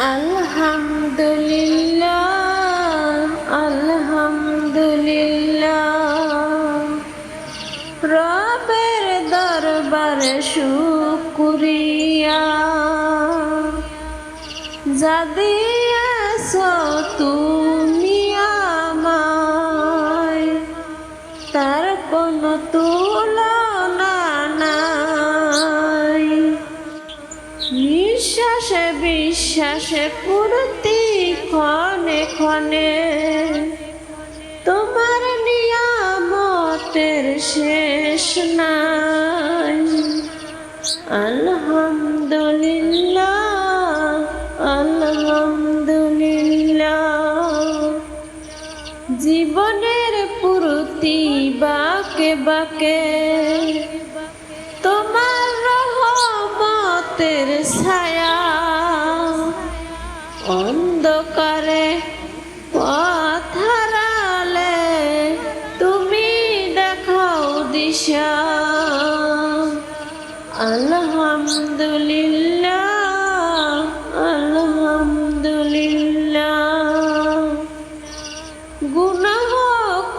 আলহামদুলিল্লাহ আলহামদুলিল্লাহ রবের দরবারে শুকরিয়া যা দিয়েছ তুমি আমায় তার কোনো তুলনা নাই। নিঃশ্বাসে বিশ্বাসে পূর্তি ক্ষণে ক্ষণে তোমার নিয়ামতের শেষ নাই। আলহামদুলিল্লাহ আলহামদুলিল্লাহ জীবনের পূর্তি বাকে বাকে তোমার রহমতের ছায়া অন্ধকারে পথ হারালে তুমি দেখাও দিশা। আলহামদুলিল্লাহ আলহামদুলিল্লাহ গুনাহ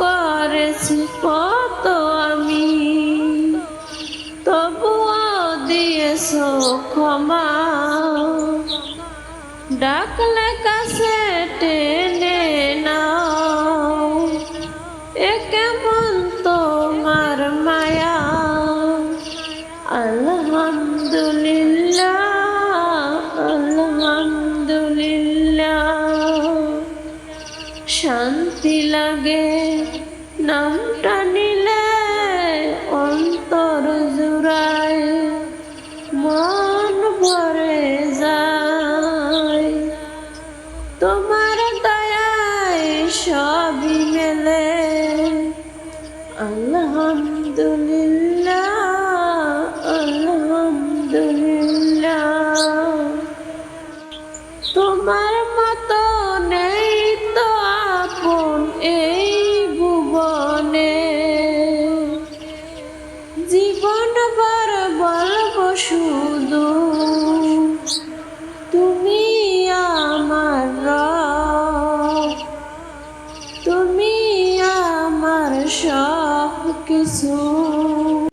করেছি কত আমি তবুও দিয়েছ ক্ষমা। ডাকলে কাছে টেনে নাও এ কেমন তোমার মায়া। আলহামদুলিল্লাহ আলহামদুলিল্লাহ শান্তি লাগে নামটা নিলে অন্তর জুড়ায় মন ভরে যায়। তোমার দয়ায় সবই মেলে। আল্লাহ।